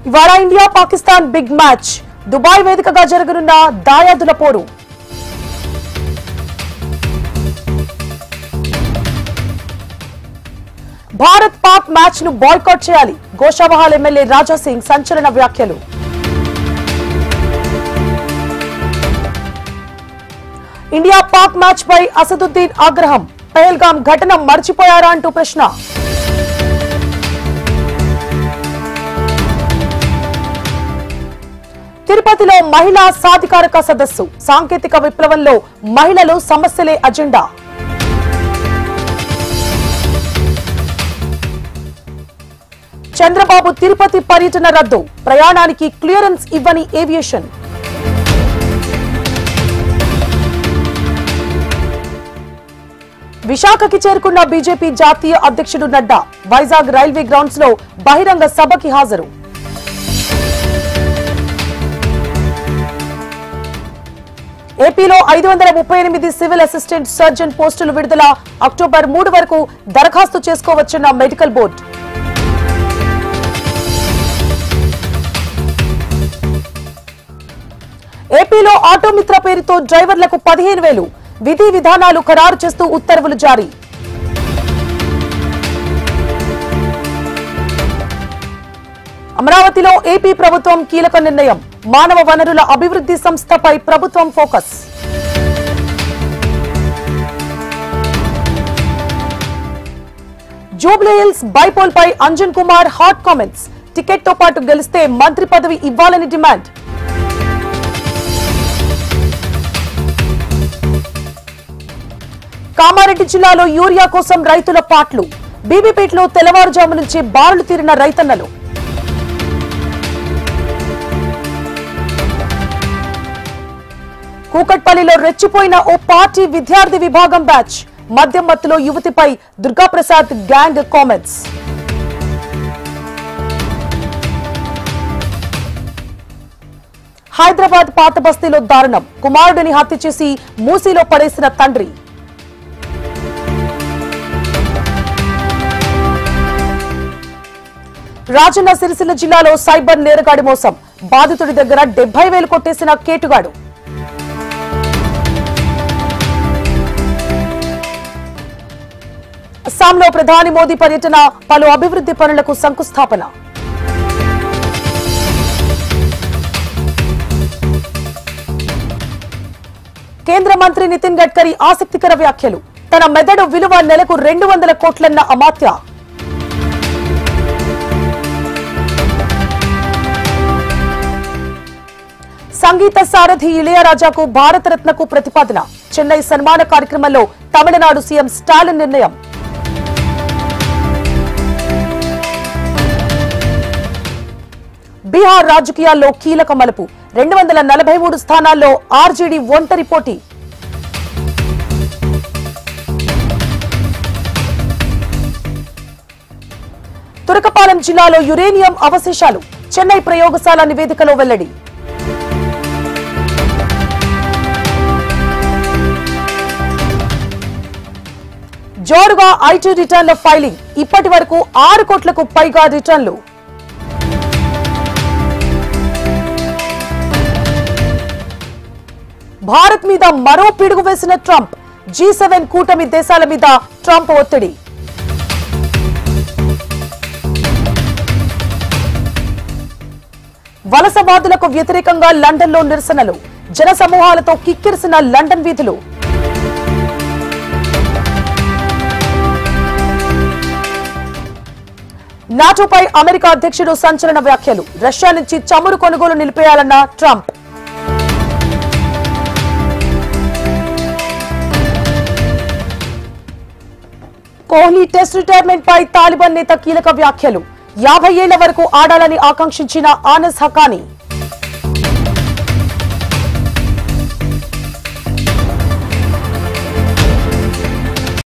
ఇవాళ India Pakistan big match. Dubai వేదికగా జరగనున్న దాయాదుల పోరు. భారత్ పాక్ మ్యాచ్ ను బాయ్కాట్ చేయాలి. గోషావహాల్ ఎమ్మెల్యే రాజా సింగ్ సంచలన వ్యాఖ్యలు. ఇండియా పాక్ మ్యాచ్ పై అసదుద్దీన్ ఆగ్రహం. పహల్గాం ఘటన మర్చిపోయారా అంటూ ప్రశ్న. తిరుపతిలో మహిళా సాధికారక సదస్సు. సాంకేతిక విప్లవంలో మహిళలు సమస్యలే అజెండా. చంద్రబాబు తిరుపతి పర్యటన రద్దు. ప్రయాణానికి క్లియరెన్స్ ఇవ్వని ఏవియేషన్. విశాఖకి చేరుకున్న బీజేపీ జాతీయ అధ్యక్షుడు నడ్డా. వైజాగ్ రైల్వే గ్రౌండ్స్ లో బహిరంగ సభకి హాజరు. ఏపీలో 538 సివిల్ అసిస్టెంట్ సర్జన్ పోస్టులు విడుదల. అక్టోబర్ 3 వరకు దరఖాస్తు చేసుకోవచ్చన్న మెడికల్ బోర్డు. ఏపీలో ఆటోమిత్ర పేరుతో డ్రైవర్లకు 15,000. విధి విధానాలు ఖరారు చేస్తూ ఉత్తర్వులు జారీ. అమరావతిలో ఏపీ ప్రభుత్వం కీలక నిర్ణయం. మానవ వనరుల అభివృద్ధి సంస్థపై ప్రభుత్వం ఫోకస్. జూబ్లీహిల్స్ బైపోల్ పై Anjan Kumar hot comments. Ticket తో పాటు గెలిస్తే మంత్రి పదవి ఇవ్వాలని డిమాండ్. కామారెడ్డి జిల్లాలో యూరియా కోసం రైతుల పాట్లు. బీబీపేటలో తెల్లవారుజాము నుంచి బారులు తీరిన రైతన్నలు. కూకట్పల్లిలో రెచ్చిపోయిన ఓ పార్టీ విద్యార్థి విభాగం బ్యాచ్. మద్యం మత్తులో యువతిపై దుర్గాప్రసాద్ గ్యాంగ్ కామెంట్స్. హైదరాబాద్ పాత బస్తీలో దారుణం. కుమారుడిని హత్య చేసి మూసీలో పడేసిన తండ్రి. రాజన్న సిరిసిల్ల జిల్లాలో సైబర్ నేరగాడి మోసం. బాధితుడి దగ్గర 70,000 కొట్టేసిన కేటుగాడు. అస్సాంలో ప్రధాని మోదీ పర్యటన. పలు అభివృద్ధి పనులకు శంకుస్థాపన. కేంద్ర మంత్రి నితిన్ గడ్కరీ ఆసక్తికర వ్యాఖ్యలు. తన మెదడు విలువ నెలకు 200 కోట్లన్న అమాత్య. సంగీత సారథి ఇళయరాజాకు భారతరత్నకు ప్రతిపాదన. చెన్నై సన్మాన కార్యక్రమంలో తమిళనాడు సీఎం స్టాలిన్ నిర్ణయం. బీహార్ రాజకీయాల్లో కీలక మలుపు. 243 స్థానాల్లో ఆర్జేడీ ఒంటరి పోటీ. తురకపాలెం జిల్లాలో యురేనియం అవశేషాలు. చెన్నై ప్రయోగశాల నివేదికలో వెల్లడి. జోరుగా ఐటీ రిటర్న్ల ఫైలింగ్. ఇప్పటి వరకు 6 కోట్లకు పైగా రిటర్న్లు. భారత్ మీద మరో పిడుగు వేసిన ట్రంప్. G7 కూటమి దేశాల మీద ట్రంప్ ఒత్తిడి. వలసవాదులకు వ్యతిరేకంగా లండన్లో నిరసనలు. జన సమూహాలతో కిక్కిరిసిన లండన్ వీధులు. నాటోపై అమెరికా అధ్యక్షుడు సంచలన వ్యాఖ్యలు. రష్యా నుంచి చమురు కొనుగోలు నిలిపేయాలన్న ట్రంప్. కోహ్లీ టెస్ట్ రిటైర్మెంట్ పై తాలిబాన్ నేత కీలక వ్యాఖ్యలు. 50 ఏళ్ల వరకు ఆడాలని ఆకాంక్షించిన ఆనస్ హకానీ.